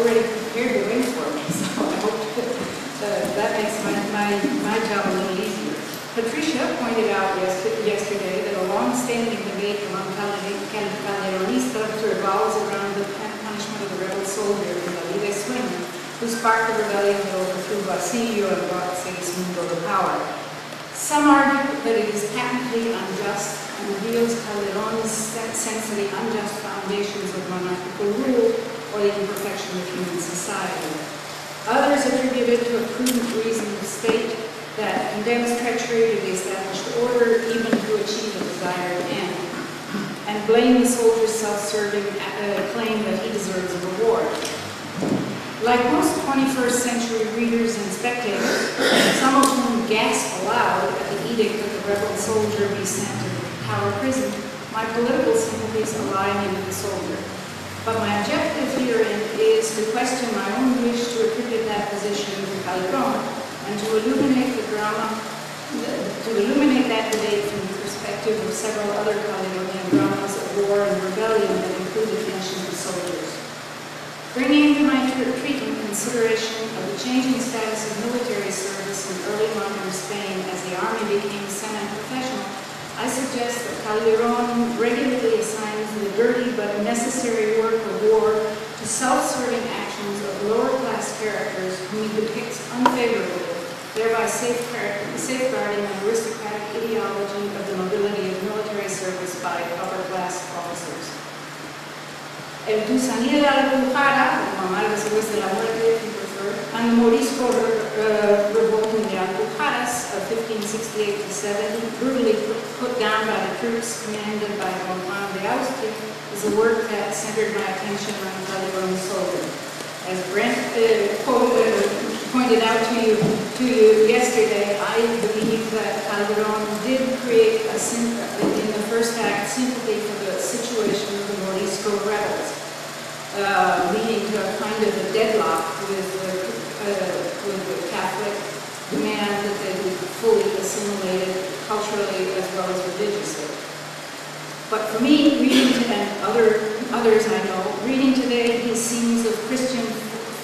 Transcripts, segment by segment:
already prepared to win for me, so I hope that makes my job a little easier. Patricia pointed out yesterday that a long-standing debate among Calderonistas revolves around the punishment of the rebel soldier in La Vida es Sueño, who sparked the rebellion that overthrew Basilio and brought Segismundo to power. Some argue that it is patently unjust and reveals Calderón's sense of the unjust foundations of monarchical rule or the imperfection of human society. Others attribute it to a prudent reason of state that condemns treachery to the established order even to achieve a desired end, and blame the soldier's self-serving claim that he deserves a reward. Like most 21st century readers and spectators, some of whom gasp aloud at the edict that the rebel soldier be sent to the Tower prison, my political sympathies align with the soldier. But my objective herein is to question my own wish to attribute that position to Calderón and to illuminate the drama, that debate from the perspective of several other Calderonian dramas of war and rebellion that include the tensions of soldiers. Bringing into my treatment consideration of the changing status of military service in early modern Spain as the army became semi-professional, I suggest that Calderón regularly assigns the dirty but necessary work of war to self-serving actions of lower-class characters whom he depicts unfavorably, thereby safeguarding an aristocratic ideology of the nobility of military service by upper-class officers. El Tusanil de Alpujarra, como Amarga después de la muerte, and the Morisco revolt in the Alpujarras of 1568-70, brutally put down by the troops commanded by Don Juan de Austria, is a work that centered my attention on Calderón's soldier. As Brent pointed out to you yesterday, I believe that Calderón did create in the first act sympathy for the situation of the Morisco rebels, leading to a kind of a deadlock with the Catholic demand that they be fully assimilated culturally as well as religiously. But for me, and others I know, reading today these scenes of Christian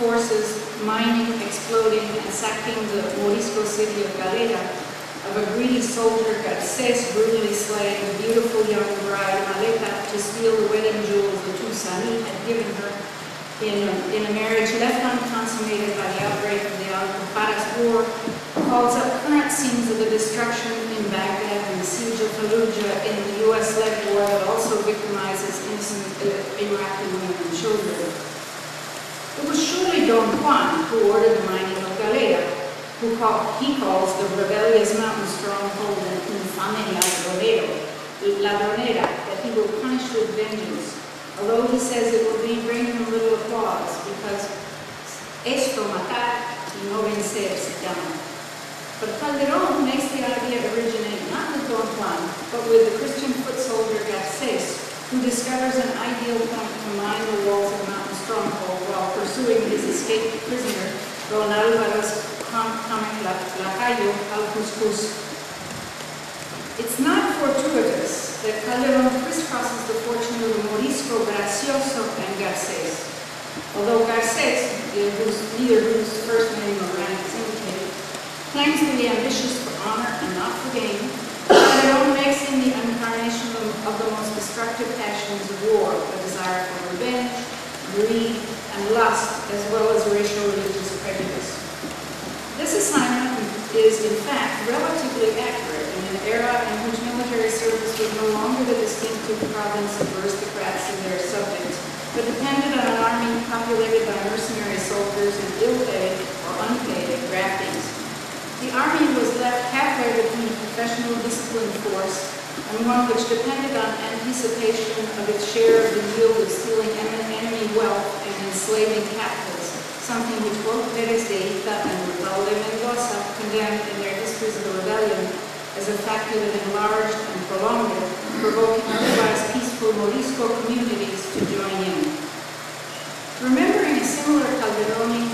forces mining, exploding, and sacking the Morisco city of Galera, of a greedy soldier Garcés brutally slaying a beautiful young bride, Maleta, to steal the wedding jewels the Tusani had given her in a marriage left unconsummated by the outbreak of the Alpujarras War, calls up current scenes of the destruction in Baghdad and the siege of Fallujah in the US-led war that also victimizes innocent Iraqi women and children. It was surely Don Juan who ordered the mining of Galera, who he calls the rebellious mountain stronghold and infame ladronera, that he will punish with vengeance, although he says it will bring him little applause, because esto matar y no vencer se llama. But Calderón makes the idea originate not with Don Juan, but with the Christian foot soldier Garcés, who discovers an ideal point to mine the walls of Mountain Stronghold while pursuing his escaped prisoner, Don Álvaro's comic lacayo al Cuscus. It's not fortuitous that Calderón crisscrosses the fortune of the Morisco Gracioso and Garcés. Although Garcés, neither whose first name or rank is indicated, claims to be ambitious for honor and not for gain, Calderón makes him the incarnation of the most destructive passions of war, a desire for revenge, greed, and lust, as well as racial religious prejudice. This assignment is, in fact, relatively accurate in an era in which military service was no longer the distinctive province of aristocrats and their subjects, but depended on an army populated by mercenary soldiers and ill-paid or unpaid draftees. The army was left halfway between a professional disciplined force and one which depended on anticipation of its share of the yield of stealing enemy wealth and enslaving captives, something which both Pérez de Hita and Raúl de Mendoza condemned in their histories of the rebellion as a factor that enlarged and prolonged it, provoking otherwise peaceful Morisco communities to join in. Remembering a similar Calderonian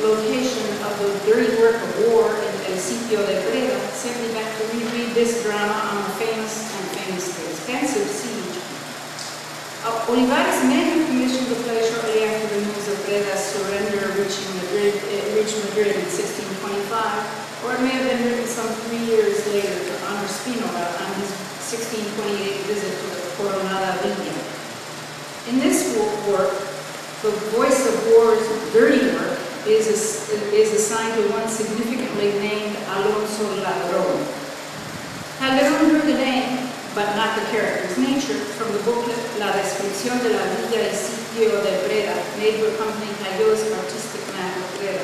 location of the dirty work of war in El Sitio de Breda, simply back to reread this drama on the famous and famously expensive siege Olivares may have commissioned the play shortly after the news of Breda's surrender reached Madrid in 1625, or it may have been written some 3 years later to honor Spinola on his 1628 visit to the Coronada Villa. In this work, the voice of war's dirty work is assigned to one significantly named Alonso Ladrón. Calderón drew the name, but not the character's nature, from the booklet La Descripción de la Villa y Sitio de Breda, made to accompany Cayo's artistic map of Breda.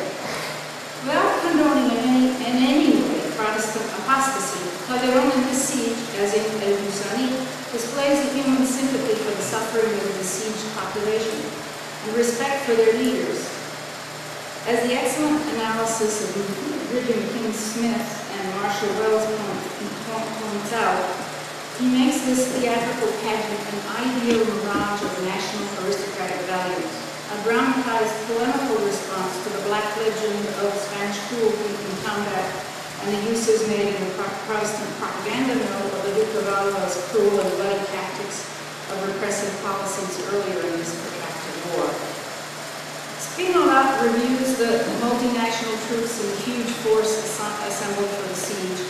Without condoning in any way Protestant apostasy, Calderón in this siege, as in El Gusaní, displays a human sympathy for the suffering of the besieged population and respect for their leaders. As the excellent analysis of Bridget McKinney-Smith and Marshall Wells points out, he makes this theatrical pageant an ideal mirage of national aristocratic values, a dramatized polemical response to the black legend of Spanish cruelty in combat and the uses made in the Protestant propaganda mill of the Duke of Alva's cruel and bloody tactics of repressive policies earlier in this protracted war. Spinola reviews the multinational troops and the huge force assembled for the siege,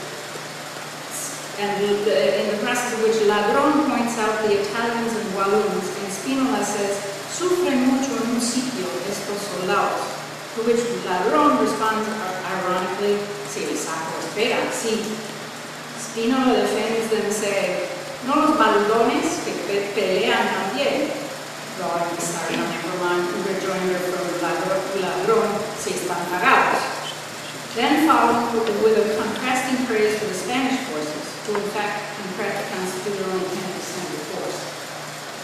and in the process of which Ladrón points out the Italians and Walloons, and Spinola says, "Sufren mucho en un sitio estos soldados," to which Ladrón responds ironically, "Si el saco espera, sí." Spinola defends them, saying, "No los baldones que pelean también," drawing the rejoinder from Ladrón, "si están pagados." Then followed with a contrasting praise for the Spanish forces, who in fact constitute only 10% of the force.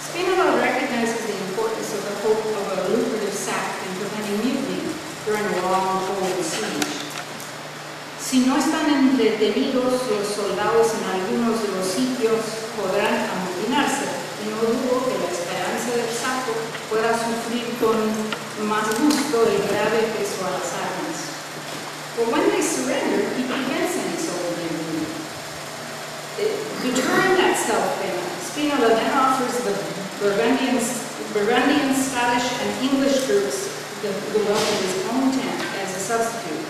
Spinola recognizes the importance of the hope of a lucrative sack in preventing mutiny during a long, cold siege. Si no están entretenidos los soldados en algunos de los sitios, podrán amotinarse, y no dudo que la esperanza del saco pueda sufrir con más gusto el grave peso a las armas. But when they surrender, he prevents any soldier mutiny. Deterring that self-payment, Spinola then offers the Burgundian, Scottish, and English troops the wealth of his own tent as a substitute.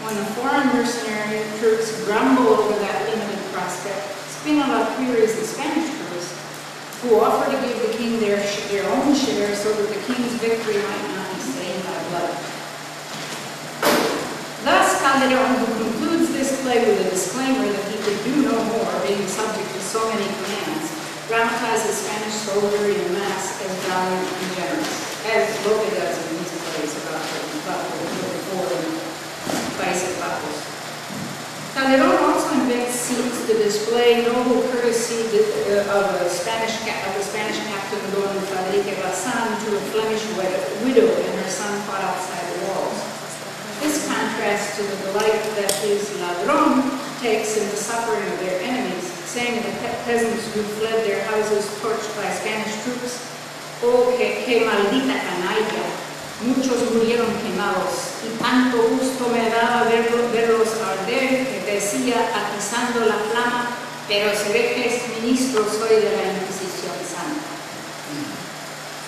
When the foreign mercenary troops grumble over that limited prospect, Spinola queries the Spanish troops, who offer to give the king their own share so that the king's victory might not be stained by blood. Thus, Calderón, who concludes this play with a disclaimer that he could do no more, being subject to so many commands, dramatizes Spanish soldiery en masse as valiant and generous, as Lope does in his plays about the Ford and Países Bajos. Calderón also invents scenes to display noble courtesy of the Spanish captain Don Fadrique Bazan to a Flemish widow and her son fought outside the walls. This contrasts to the delight that his Ladrón takes in the suffering of their enemies, saying to the peasants who fled their houses torched by Spanish troops, "Oh, que maldita canalla! Muchos murieron quemados, y tanto gusto me daba verlos arder que decía, atizando la flama, pero se ve que es ministro soy de la Inquisición Santa."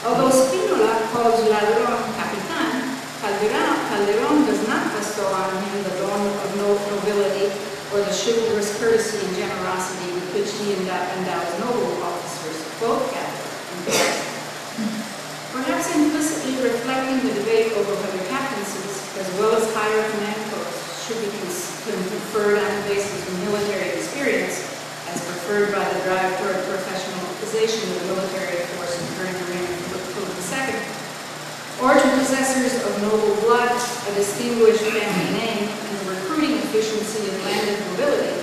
Although Spinola calls Ladrón capitán, Calderón does not bestow on him the dawn of nobility or the chivalrous courtesy and generosity with which he endows noble officers, both Catholic and Protestant. Perhaps implicitly reflecting the debate over whether captaincies, as well as higher command posts, should be conferred on the basis of military experience, as preferred by the drive toward professionalization of the military force during the reign of Philip II, or to possessors of noble blood, a distinguished family name, and the recruiting efficiency of landed nobility,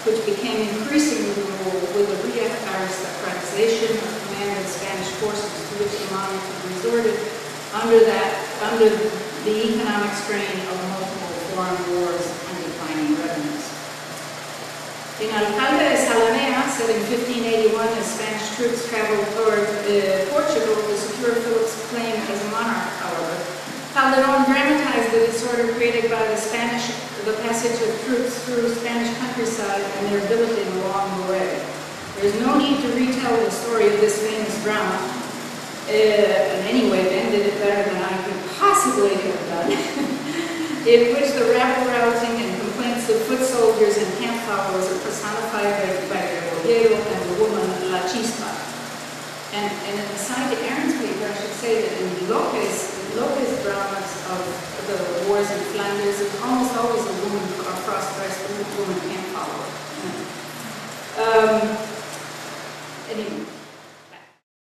which became increasingly ruled with the re-aristocratization of command of Spanish forces to which the monarch resorted under the economic strain of multiple foreign wars and declining revenues. In Alcalde de Zalamea, set in 1581 as Spanish troops traveled toward Portugal to secure Philip's claim as a monarch, however, Calderón dramatized the disorder created by the passage of troops through Spanish countryside and their billeting along the way. There's no need to retell the story of this famous drama. And anyway, Ben did it better than I could possibly have done. In which the rabble-rousing and complaints of foot soldiers and camp followers are personified by the boyero and the woman La Chispa. And in the side to Aaron's paper, I should say that in Lopez dramas of the wars in Flanders, it's almost always a woman, a cross-dressed woman camp follower.